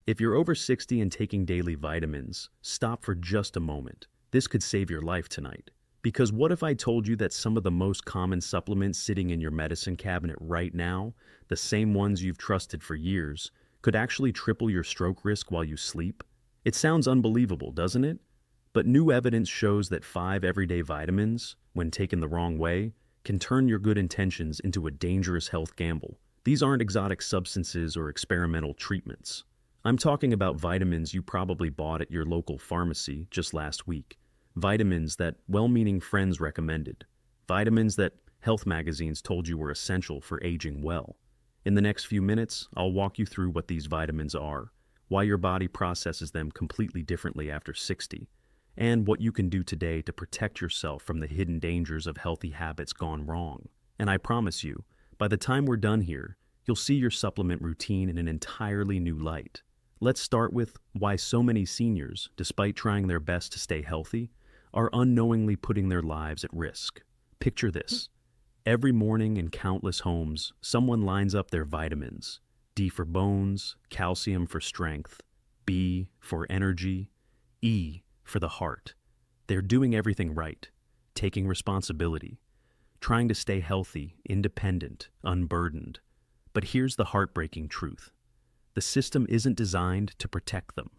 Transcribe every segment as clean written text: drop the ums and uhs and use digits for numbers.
If you're over 60 and taking daily vitamins, stop for just a moment. This could save your life tonight. Because what if I told you that some of the most common supplements sitting in your medicine cabinet right now, the same ones you've trusted for years, could actually triple your stroke risk while you sleep? It sounds unbelievable, doesn't it? But new evidence shows that 5 everyday vitamins, when taken the wrong way, can turn your good intentions into a dangerous health gamble. These aren't exotic substances or experimental treatments. I'm talking about vitamins you probably bought at your local pharmacy just last week. Vitamins that well-meaning friends recommended. Vitamins that health magazines told you were essential for aging well. In the next few minutes, I'll walk you through what these vitamins are, why your body processes them completely differently after 60, and what you can do today to protect yourself from the hidden dangers of healthy habits gone wrong. And I promise you, by the time we're done here, you'll see your supplement routine in an entirely new light. Let's start with why so many seniors, despite trying their best to stay healthy, are unknowingly putting their lives at risk. Picture this. Every morning in countless homes, someone lines up their vitamins. D for bones, calcium for strength, B for energy, E for the heart. They're doing everything right, taking responsibility, trying to stay healthy, independent, unburdened. But here's the heartbreaking truth. The system isn't designed to protect them.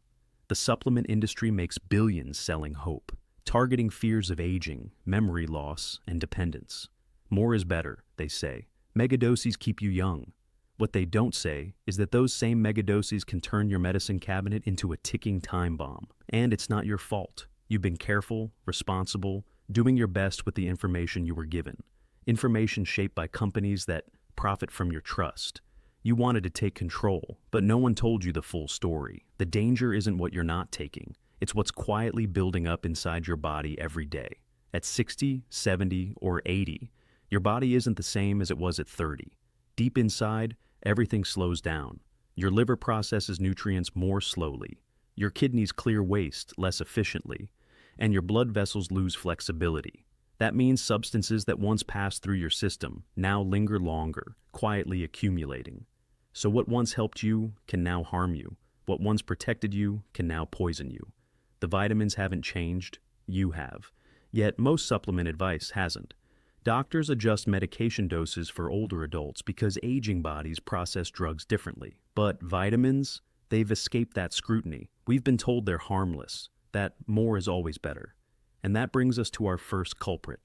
The supplement industry makes billions selling hope, targeting fears of aging, memory loss, and dependence. More is better, they say. Megadoses keep you young. What they don't say is that those same megadoses can turn your medicine cabinet into a ticking time bomb. And it's not your fault. You've been careful, responsible, doing your best with the information you were given. Information shaped by companies that profit from your trust. You wanted to take control, but no one told you the full story. The danger isn't what you're not taking. It's what's quietly building up inside your body every day. At 60, 70, or 80, your body isn't the same as it was at 30. Deep inside, everything slows down. Your liver processes nutrients more slowly. Your kidneys clear waste less efficiently. And your blood vessels lose flexibility. That means substances that once passed through your system now linger longer, quietly accumulating. So what once helped you can now harm you. What once protected you can now poison you. The vitamins haven't changed, you have. Yet most supplement advice hasn't. Doctors adjust medication doses for older adults because aging bodies process drugs differently. But vitamins, they've escaped that scrutiny. We've been told they're harmless, that more is always better. And that brings us to our first culprit,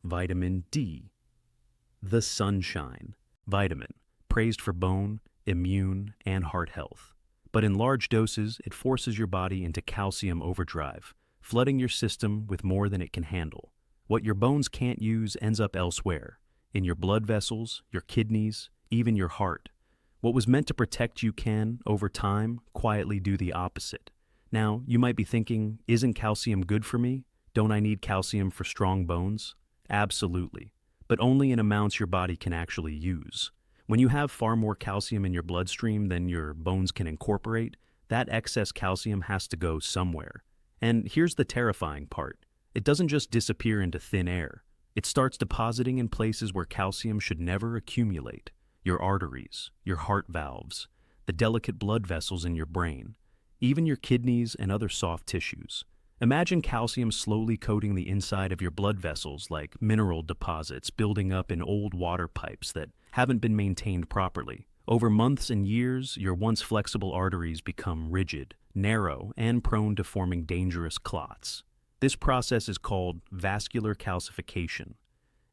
vitamin D. The sunshine vitamin, praised for bone, immune, and heart health. But in large doses, it forces your body into calcium overdrive, flooding your system with more than it can handle. What your bones can't use ends up elsewhere, in your blood vessels, your kidneys, even your heart. What was meant to protect you can, over time, quietly do the opposite. Now, you might be thinking, isn't calcium good for me? Don't I need calcium for strong bones? Absolutely, but only in amounts your body can actually use. When you have far more calcium in your bloodstream than your bones can incorporate, that excess calcium has to go somewhere. And here's the terrifying part. It doesn't just disappear into thin air. It starts depositing in places where calcium should never accumulate. Your arteries, your heart valves, the delicate blood vessels in your brain, even your kidneys and other soft tissues. Imagine calcium slowly coating the inside of your blood vessels like mineral deposits building up in old water pipes that haven't been maintained properly. Over months and years, your once flexible arteries become rigid, narrow, and prone to forming dangerous clots. This process is called vascular calcification,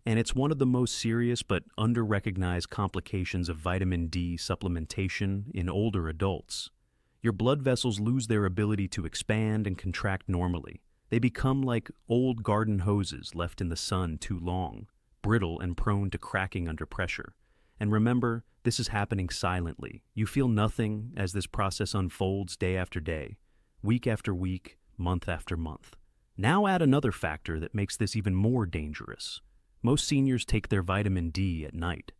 and it's one of the most serious but under-recognized complications of vitamin D supplementation in older adults. Your blood vessels lose their ability to expand and contract normally. They become like old garden hoses left in the sun too long, brittle and prone to cracking under pressure. And remember, this is happening silently. You feel nothing as this process unfolds day after day, week after week, month after month. Now add another factor that makes this even more dangerous. Most seniors take their vitamin D at night,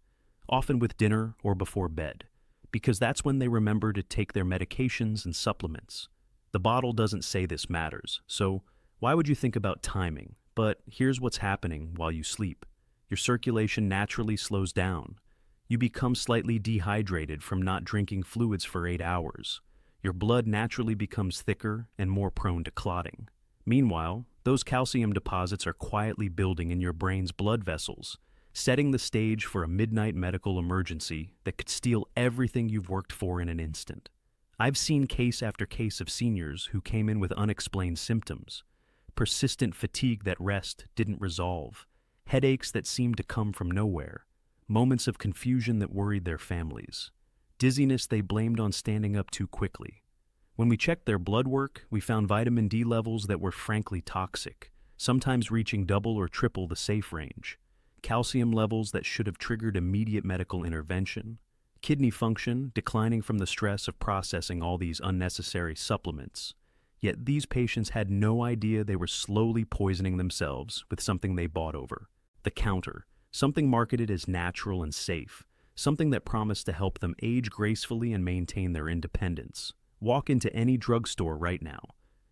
often with dinner or before bed, because that's when they remember to take their medications and supplements. The bottle doesn't say this matters, so why would you think about timing? But here's what's happening while you sleep. Your circulation naturally slows down. You become slightly dehydrated from not drinking fluids for 8 hours. your blood naturally becomes thicker and more prone to clotting. Meanwhile, those calcium deposits are quietly building in your brain's blood vessels, setting the stage for a midnight medical emergency that could steal everything you've worked for in an instant. I've seen case after case of seniors who came in with unexplained symptoms, persistent fatigue that rest didn't resolve, headaches that seemed to come from nowhere, moments of confusion that worried their families, dizziness they blamed on standing up too quickly. When we checked their blood work, we found vitamin D levels that were frankly toxic, sometimes reaching double or triple the safe range, calcium levels that should have triggered immediate medical intervention, kidney function declining from the stress of processing all these unnecessary supplements. Yet these patients had no idea they were slowly poisoning themselves with something they bought over. The counter, something marketed as natural and safe, something that promised to help them age gracefully and maintain their independence. Walk into any drugstore right now.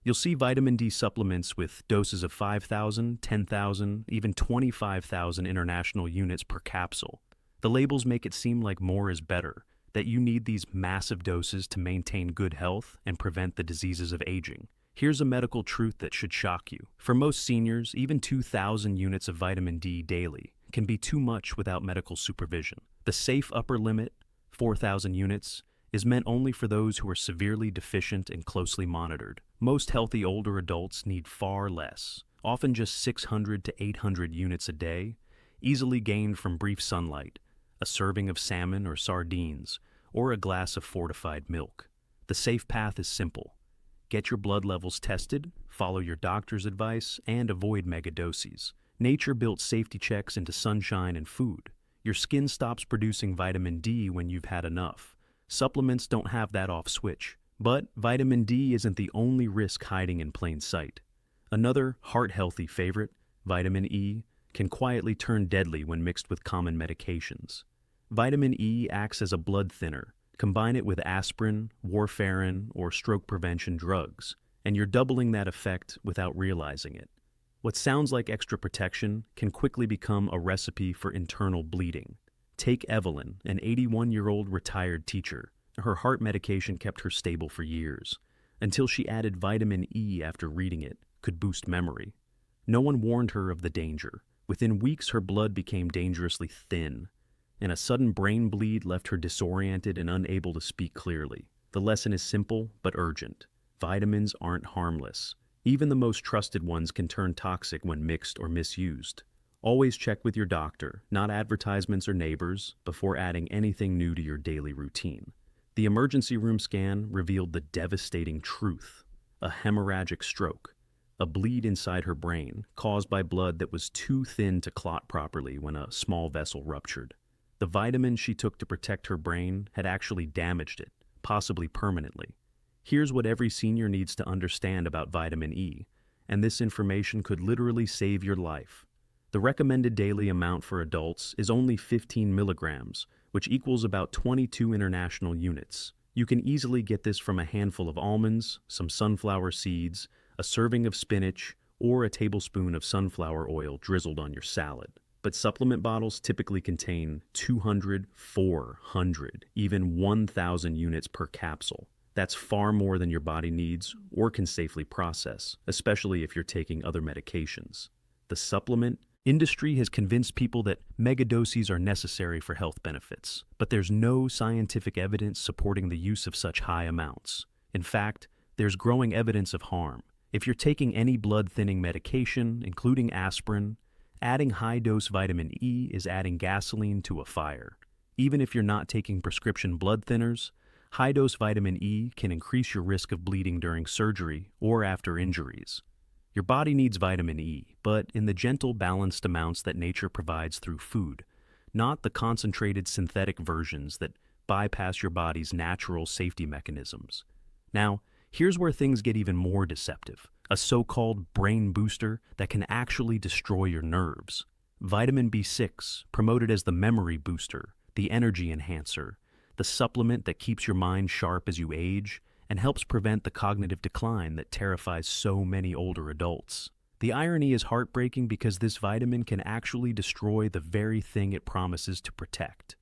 You'll see vitamin D supplements with doses of 5,000, 10,000, even 25,000 international units per capsule. The labels make it seem like more is better, that you need these massive doses to maintain good health and prevent the diseases of aging. Here's a medical truth that should shock you. For most seniors, even 2,000 units of vitamin D daily can be too much without medical supervision. The safe upper limit, 4,000 units, is meant only for those who are severely deficient and closely monitored. Most healthy older adults need far less, often just 600 to 800 units a day, easily gained from brief sunlight, a serving of salmon or sardines, or a glass of fortified milk. The safe path is simple. Get your blood levels tested, follow your doctor's advice, and avoid megadoses. Nature built safety checks into sunshine and food. Your skin stops producing vitamin D when you've had enough. Supplements don't have that off switch. But vitamin D isn't the only risk hiding in plain sight. Another heart-healthy favorite, vitamin E, can quietly turn deadly when mixed with common medications. Vitamin E acts as a blood thinner. Combine it with aspirin, warfarin, or stroke prevention drugs, and you're doubling that effect without realizing it. What sounds like extra protection can quickly become a recipe for internal bleeding. Take Evelyn, an 81-year-old retired teacher. Her heart medication kept her stable for years, until she added vitamin E after reading it could boost memory. No one warned her of the danger. Within weeks, her blood became dangerously thin, and a sudden brain bleed left her disoriented and unable to speak clearly. The lesson is simple but urgent. Vitamins aren't harmless. Even the most trusted ones can turn toxic when mixed or misused. Always check with your doctor, not advertisements or neighbors, before adding anything new to your daily routine. The emergency room scan revealed the devastating truth: a hemorrhagic stroke, a bleed inside her brain caused by blood that was too thin to clot properly when a small vessel ruptured. The vitamin she took to protect her brain had actually damaged it, possibly permanently. Here's what every senior needs to understand about vitamin E, and this information could literally save your life. The recommended daily amount for adults is only 15 milligrams, which equals about 22 international units. You can easily get this from a handful of almonds, some sunflower seeds, a serving of spinach, or a tablespoon of sunflower oil drizzled on your salad. But supplement bottles typically contain 200, 400, even 1,000 units per capsule. That's far more than your body needs or can safely process, especially if you're taking other medications. The supplement industry has convinced people that megadoses are necessary for health benefits, but there's no scientific evidence supporting the use of such high amounts. In fact, there's growing evidence of harm. If you're taking any blood-thinning medication, including aspirin, adding high-dose vitamin E is adding gasoline to a fire. Even if you're not taking prescription blood thinners, high-dose vitamin E can increase your risk of bleeding during surgery or after injuries. Your body needs vitamin E, but in the gentle, balanced amounts that nature provides through food, not the concentrated synthetic versions that bypass your body's natural safety mechanisms. Now, here's where things get even more deceptive: a so-called brain booster that can actually destroy your nerves. Vitamin B6, promoted as the memory booster, the energy enhancer, the supplement that keeps your mind sharp as you age, and helps prevent the cognitive decline that terrifies so many older adults. The irony is heartbreaking because this vitamin can actually destroy the very thing it promises to protect.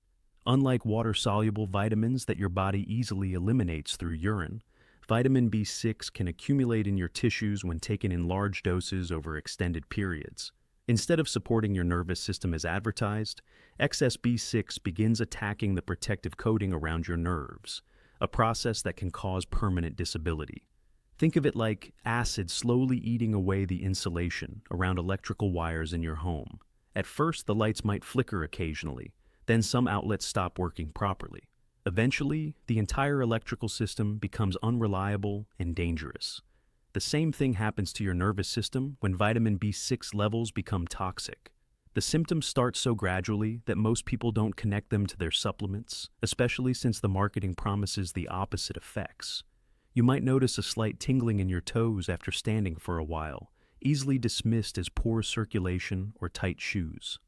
Unlike water-soluble vitamins that your body easily eliminates through urine, Vitamin B6 can accumulate in your tissues when taken in large doses over extended periods. Instead of supporting your nervous system as advertised, excess B6 begins attacking the protective coating around your nerves, a process that can cause permanent disability. Think of it like acid slowly eating away the insulation around electrical wires in your home. At first, the lights might flicker occasionally, then some outlets stop working properly. Eventually, the entire electrical system becomes unreliable and dangerous. The same thing happens to your nervous system when vitamin B6 levels become toxic. The symptoms start so gradually that most people don't connect them to their supplements, especially since the marketing promises the opposite effects. You might notice a slight tingling in your toes after standing for a while, easily dismissed as poor circulation or tight shoes.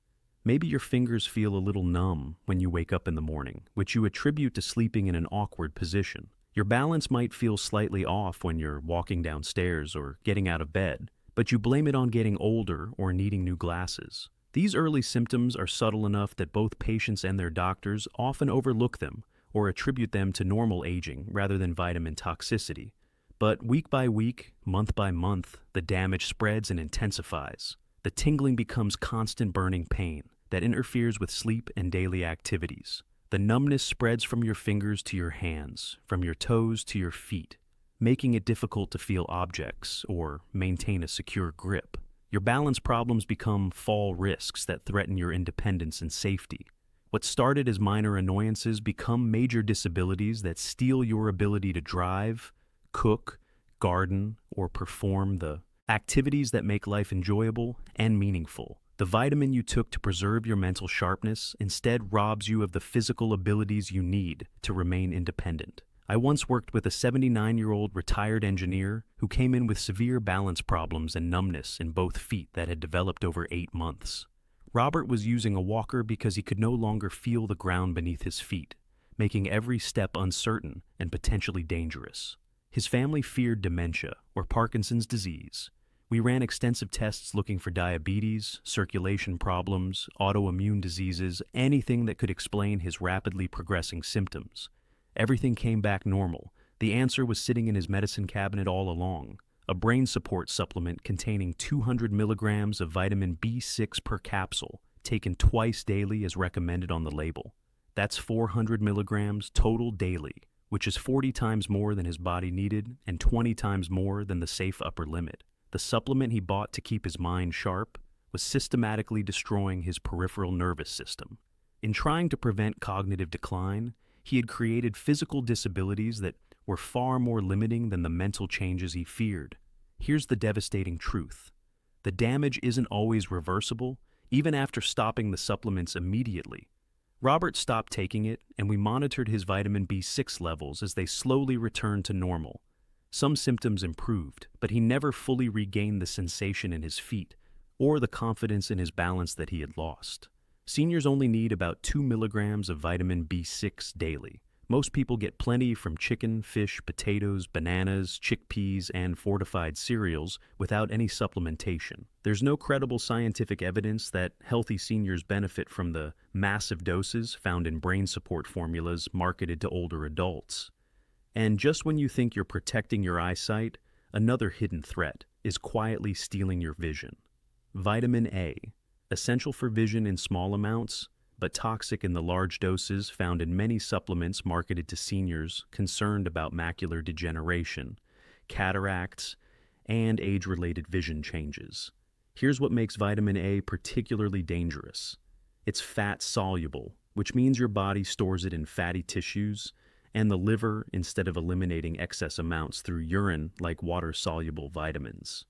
Maybe your fingers feel a little numb when you wake up in the morning, which you attribute to sleeping in an awkward position. Your balance might feel slightly off when you're walking downstairs or getting out of bed, but you blame it on getting older or needing new glasses. These early symptoms are subtle enough that both patients and their doctors often overlook them or attribute them to normal aging rather than vitamin toxicity. But week by week, month by month, the damage spreads and intensifies. The tingling becomes constant burning pain that interferes with sleep and daily activities. The numbness spreads from your fingers to your hands, from your toes to your feet, making it difficult to feel objects or maintain a secure grip. Your balance problems become fall risks that threaten your independence and safety. What started as minor annoyances become major disabilities that steal your ability to drive, cook, garden, or perform the activities that make life enjoyable and meaningful. The vitamin you took to preserve your mental sharpness instead robs you of the physical abilities you need to remain independent. I once worked with a 79-year-old retired engineer who came in with severe balance problems and numbness in both feet that had developed over 8 months. Robert was using a walker because he could no longer feel the ground beneath his feet, making every step uncertain and potentially dangerous. His family feared dementia or Parkinson's disease. We ran extensive tests looking for diabetes, circulation problems, autoimmune diseases, anything that could explain his rapidly progressing symptoms. Everything came back normal. The answer was sitting in his medicine cabinet all along, a brain support supplement containing 200 milligrams of vitamin B6 per capsule, taken twice daily as recommended on the label. That's 400 milligrams total daily, which is 40 times more than his body needed and 20 times more than the safe upper limit. The supplement he bought to keep his mind sharp was systematically destroying his peripheral nervous system. In trying to prevent cognitive decline, he had created physical disabilities that were far more limiting than the mental changes he feared. Here's the devastating truth. The damage isn't always reversible, even after stopping the supplements immediately. Robert stopped taking it, and we monitored his vitamin B6 levels as they slowly returned to normal. Some symptoms improved, but he never fully regained the sensation in his feet or the confidence in his balance that he had lost. Seniors only need about 2 milligrams of vitamin B6 daily. Most people get plenty from chicken, fish, potatoes, bananas, chickpeas, and fortified cereals without any supplementation. There's no credible scientific evidence that healthy seniors benefit from the massive doses found in brain support formulas marketed to older adults. And just when you think you're protecting your eyesight, another hidden threat is quietly stealing your vision. Vitamin A, essential for vision in small amounts, but toxic in the large doses found in many supplements marketed to seniors concerned about macular degeneration, cataracts, and age-related vision changes. Here's what makes vitamin A particularly dangerous. It's fat-soluble, which means your body stores it in fatty tissues, and the liver instead of eliminating excess amounts through urine like water-soluble vitamins.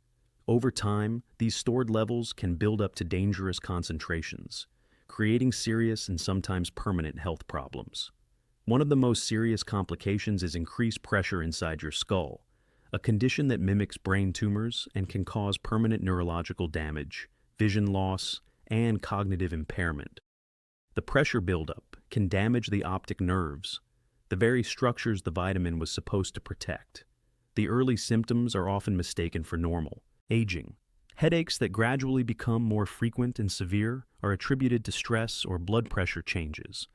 Over time, these stored levels can build up to dangerous concentrations, creating serious and sometimes permanent health problems. One of the most serious complications is increased pressure inside your skull, a condition that mimics brain tumors and can cause permanent neurological damage, vision loss, and cognitive impairment. The pressure buildup can damage the optic nerves, the very structures the vitamin was supposed to protect. The early symptoms are often mistaken for normal. Aging. Headaches that gradually become more frequent and severe are attributed to stress or blood pressure changes.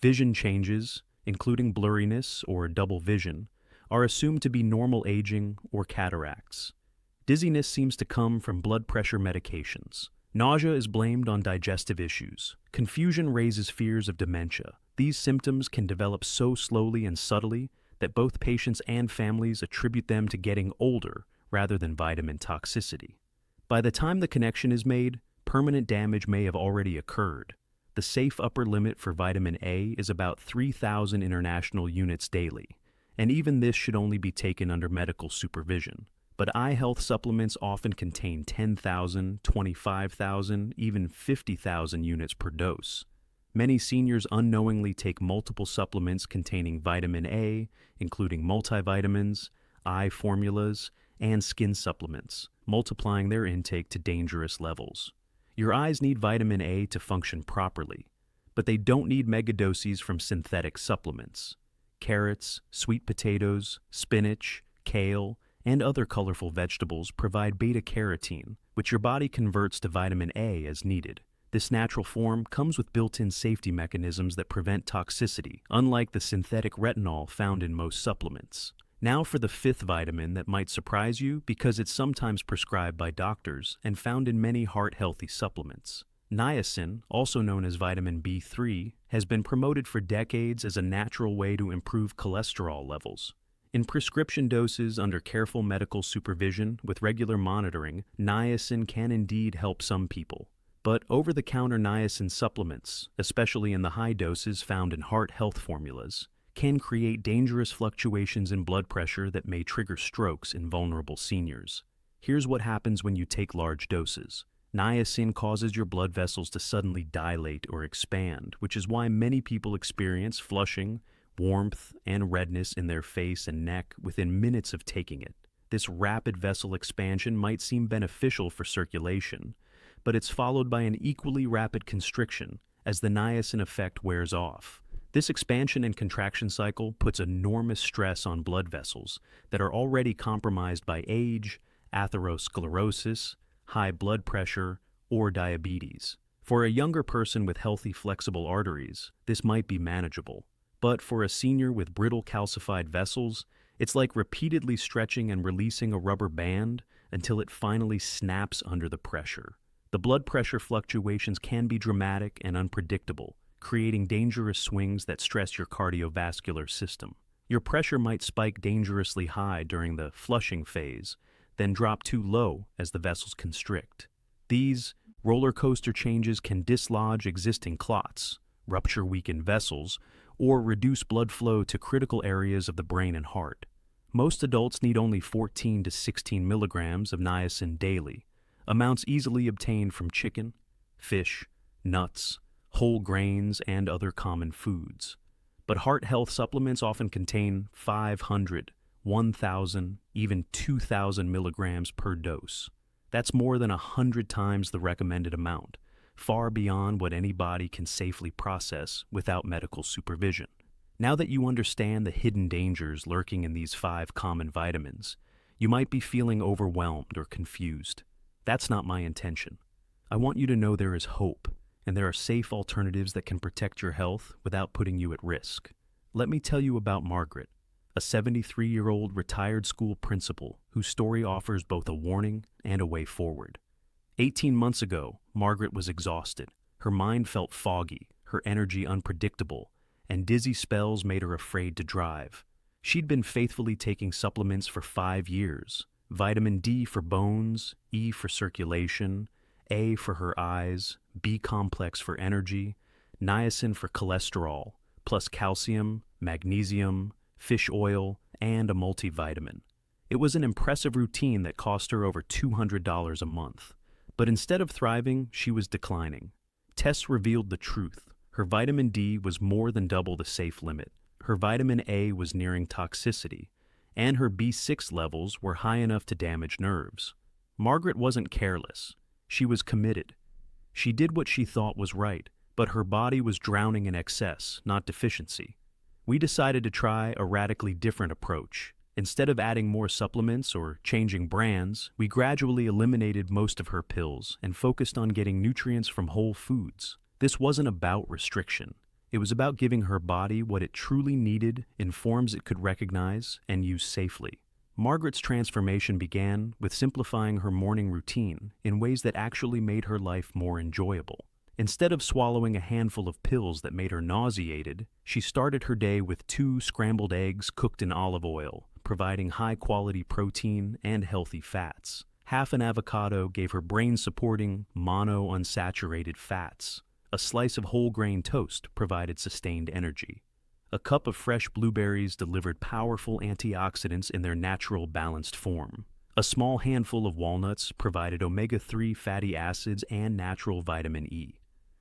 Vision changes, including blurriness or double vision, are assumed to be normal aging or cataracts. Dizziness seems to come from blood pressure medications. Nausea is blamed on digestive issues. Confusion raises fears of dementia. These symptoms can develop so slowly and subtly that both patients and families attribute them to getting older rather than vitamin toxicity. By the time the connection is made, permanent damage may have already occurred. The safe upper limit for vitamin A is about 3,000 international units daily, and even this should only be taken under medical supervision. But eye health supplements often contain 10,000, 25,000, even 50,000 units per dose. Many seniors unknowingly take multiple supplements containing vitamin A, including multivitamins, eye formulas, and skin supplements, multiplying their intake to dangerous levels. Your eyes need vitamin A to function properly, but they don't need megadoses from synthetic supplements. Carrots, sweet potatoes, spinach, kale, and other colorful vegetables provide beta-carotene, which your body converts to vitamin A as needed. This natural form comes with built-in safety mechanisms that prevent toxicity, unlike the synthetic retinol found in most supplements. Now for the fifth vitamin that might surprise you because it's sometimes prescribed by doctors and found in many heart-healthy supplements. Niacin, also known as vitamin B3, has been promoted for decades as a natural way to improve cholesterol levels. In prescription doses under careful medical supervision with regular monitoring, niacin can indeed help some people. But over-the-counter niacin supplements, especially in the high doses found in heart health formulas, can create dangerous fluctuations in blood pressure that may trigger strokes in vulnerable seniors. Here's what happens when you take large doses. Niacin causes your blood vessels to suddenly dilate or expand, which is why many people experience flushing, warmth, and redness in their face and neck within minutes of taking it. This rapid vessel expansion might seem beneficial for circulation, but it's followed by an equally rapid constriction as the niacin effect wears off. This expansion and contraction cycle puts enormous stress on blood vessels that are already compromised by age, atherosclerosis, high blood pressure, or diabetes. For a younger person with healthy, flexible arteries, this might be manageable. But for a senior with brittle calcified vessels, it's like repeatedly stretching and releasing a rubber band until it finally snaps under the pressure. The blood pressure fluctuations can be dramatic and unpredictable, creating dangerous swings that stress your cardiovascular system. Your pressure might spike dangerously high during the flushing phase, then drop too low as the vessels constrict. These roller coaster changes can dislodge existing clots, rupture weakened vessels, or reduce blood flow to critical areas of the brain and heart. Most adults need only 14 to 16 milligrams of niacin daily, amounts easily obtained from chicken, fish, nuts, whole grains, and other common foods. But heart health supplements often contain 500, 1,000, even 2,000 milligrams per dose. That's more than 100 times the recommended amount, far beyond what any body can safely process without medical supervision. Now that you understand the hidden dangers lurking in these 5 common vitamins, you might be feeling overwhelmed or confused. That's not my intention. I want you to know there is hope, and there are safe alternatives that can protect your health without putting you at risk. Let me tell you about Margaret, a 73-year-old retired school principal whose story offers both a warning and a way forward. 18 months ago, Margaret was exhausted. Her mind felt foggy, her energy unpredictable, and dizzy spells made her afraid to drive. She'd been faithfully taking supplements for 5 years. Vitamin D for bones, E for circulation, A for her eyes, B complex for energy, niacin for cholesterol, plus calcium, magnesium, fish oil, and a multivitamin. It was an impressive routine that cost her over $200 a month. But instead of thriving, she was declining. Tests revealed the truth. Her vitamin D was more than double the safe limit. Her vitamin A was nearing toxicity, and her B6 levels were high enough to damage nerves. Margaret wasn't careless. She was committed. She did what she thought was right, but her body was drowning in excess, not deficiency. We decided to try a radically different approach. Instead of adding more supplements or changing brands, we gradually eliminated most of her pills and focused on getting nutrients from whole foods. This wasn't about restriction. It was about giving her body what it truly needed in forms it could recognize and use safely. Margaret's transformation began with simplifying her morning routine in ways that actually made her life more enjoyable. Instead of swallowing a handful of pills that made her nauseated, she started her day with 2 scrambled eggs cooked in olive oil, providing high-quality protein and healthy fats. Half an avocado gave her brain-supporting, monounsaturated fats. A slice of whole-grain toast provided sustained energy. A cup of fresh blueberries delivered powerful antioxidants in their natural, balanced form. A small handful of walnuts provided omega-3 fatty acids and natural vitamin E.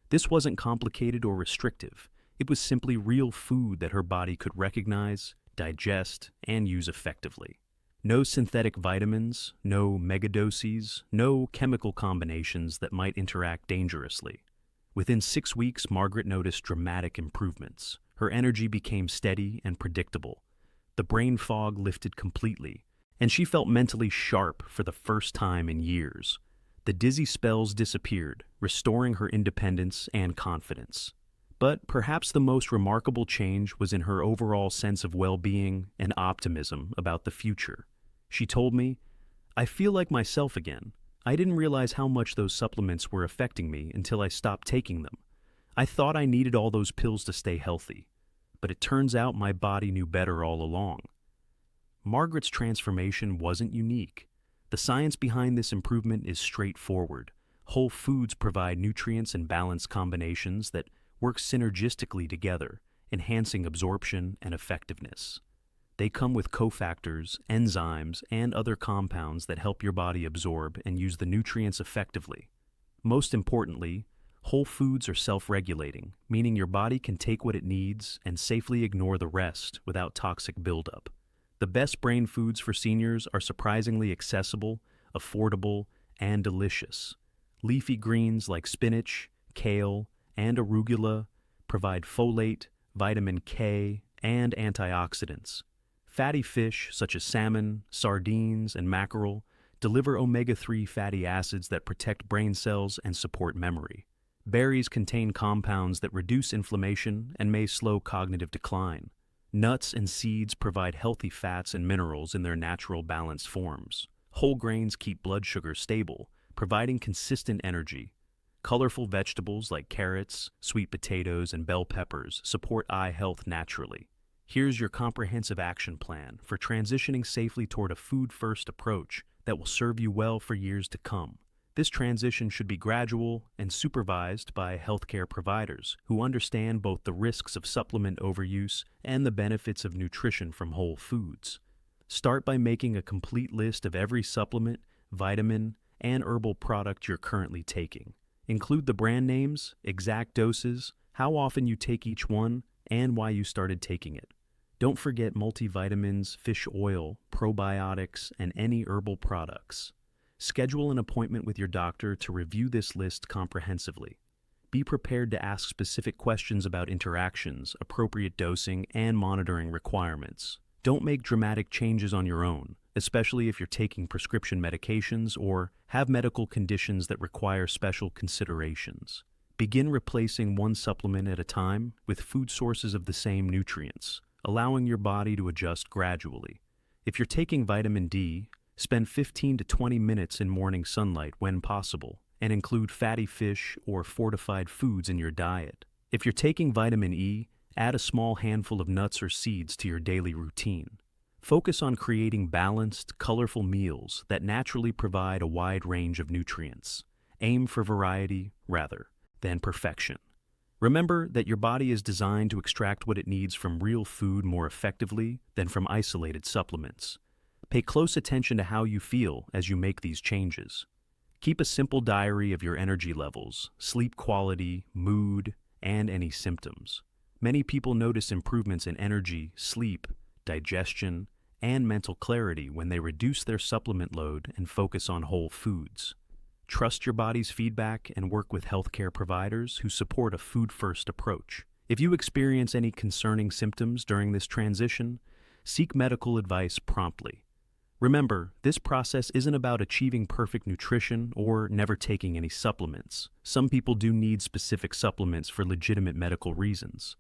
This wasn't complicated or restrictive. It was simply real food that her body could recognize, digest, and use effectively. No synthetic vitamins, no megadoses, no chemical combinations that might interact dangerously. Within 6 weeks, Margaret noticed dramatic improvements. Her energy became steady and predictable. The brain fog lifted completely, and she felt mentally sharp for the first time in years. The dizzy spells disappeared, restoring her independence and confidence. But perhaps the most remarkable change was in her overall sense of well-being and optimism about the future. She told me, "I feel like myself again. I didn't realize how much those supplements were affecting me until I stopped taking them. I thought I needed all those pills to stay healthy, but it turns out my body knew better all along." Margaret's transformation wasn't unique. The science behind this improvement is straightforward. Whole foods provide nutrients and balanced combinations that work synergistically together, enhancing absorption and effectiveness. They come with cofactors, enzymes, and other compounds that help your body absorb and use the nutrients effectively. Most importantly, whole foods are self-regulating, meaning your body can take what it needs and safely ignore the rest without toxic buildup. The best brain foods for seniors are surprisingly accessible, affordable, and delicious. Leafy greens like spinach, kale, and arugula provide folate, vitamin K, and antioxidants. Fatty fish, such as salmon, sardines, and mackerel, deliver omega-3 fatty acids that protect brain cells and support memory. Berries contain compounds that reduce inflammation and may slow cognitive decline. Nuts and seeds provide healthy fats and minerals in their natural balanced forms. Whole grains keep blood sugar stable, providing consistent energy. Colorful vegetables like carrots, sweet potatoes, and bell peppers support eye health naturally. Here's your comprehensive action plan for transitioning safely toward a food-first approach that will serve you well for years to come. This transition should be gradual and supervised by healthcare providers who understand both the risks of supplement overuse and the benefits of nutrition from whole foods. Start by making a complete list of every supplement, vitamin, and herbal product you're currently taking. Include the brand names, exact doses, how often you take each one, and why you started taking it. Don't forget multivitamins, fish oil, probiotics, and any herbal products. Schedule an appointment with your doctor to review this list comprehensively. Be prepared to ask specific questions about interactions, appropriate dosing, and monitoring requirements. Don't make dramatic changes on your own, especially if you're taking prescription medications or have medical conditions that require special considerations. Begin replacing one supplement at a time with food sources of the same nutrients, allowing your body to adjust gradually. If you're taking vitamin D, spend 15 to 20 minutes in morning sunlight when possible, and include fatty fish or fortified foods in your diet. If you're taking vitamin E, add a small handful of nuts or seeds to your daily routine. Focus on creating balanced, colorful meals that naturally provide a wide range of nutrients. Aim for variety, rather than perfection. Remember that your body is designed to extract what it needs from real food more effectively than from isolated supplements. Pay close attention to how you feel as you make these changes. Keep a simple diary of your energy levels, sleep quality, mood, and any symptoms. Many people notice improvements in energy, sleep, digestion, and mental clarity when they reduce their supplement load and focus on whole foods. Trust your body's feedback and work with healthcare providers who support a food-first approach. If you experience any concerning symptoms during this transition, seek medical advice promptly. Remember, this process isn't about achieving perfect nutrition or never taking any supplements. Some people do need specific supplements for legitimate medical reasons.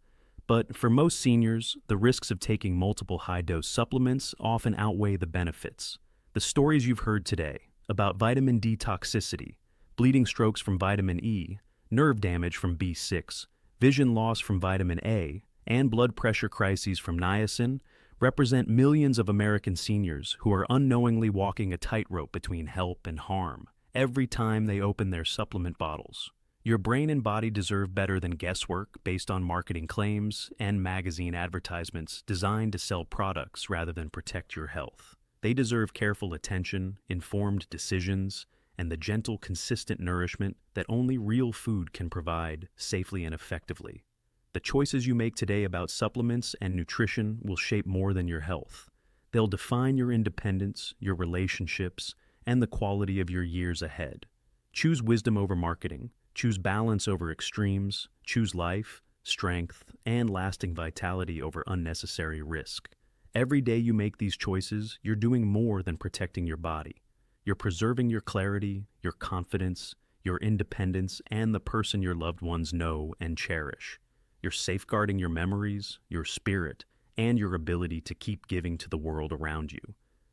But for most seniors, the risks of taking multiple high-dose supplements often outweigh the benefits. The stories you've heard today about vitamin D toxicity, bleeding strokes from vitamin E, nerve damage from B6, vision loss from vitamin A, and blood pressure crises from niacin represent millions of American seniors who are unknowingly walking a tightrope between help and harm every time they open their supplement bottles. Your brain and body deserve better than guesswork based on marketing claims and magazine advertisements designed to sell products rather than protect your health. They deserve careful attention, informed decisions, and the gentle, consistent nourishment that only real food can provide safely and effectively. The choices you make today about supplements and nutrition will shape more than your health. They'll define your independence, your relationships, and the quality of your years ahead. Choose wisdom over marketing. Choose balance over extremes. Choose life, strength, and lasting vitality over unnecessary risk. Every day you make these choices, you're doing more than protecting your body. You're preserving your clarity, your confidence, your independence, and the person your loved ones know and cherish. You're safeguarding your memories, your spirit, and your ability to keep giving to the world around you.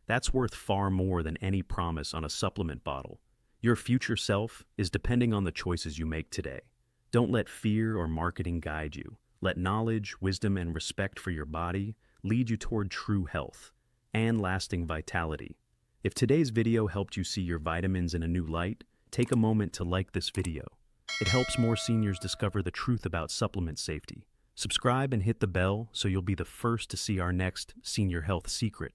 That's worth far more than any promise on a supplement bottle. Your future self is depending on the choices you make today. Don't let fear or marketing guide you. Let knowledge, wisdom, and respect for your body lead you toward true health and lasting vitality. If today's video helped you see your vitamins in a new light, take a moment to like this video. It helps more seniors discover the truth about supplement safety. Subscribe and hit the bell so you'll be the first to see our next Senior Health Secret.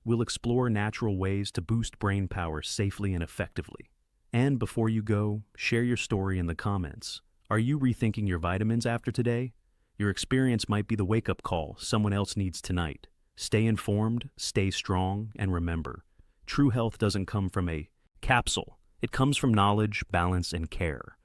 We'll explore natural ways to boost brain power safely and effectively. And before you go, share your story in the comments. Are you rethinking your vitamins after today? Your experience might be the wake-up call someone else needs tonight. Stay informed, stay strong, and remember, true health doesn't come from a capsule. It comes from knowledge, balance, and care.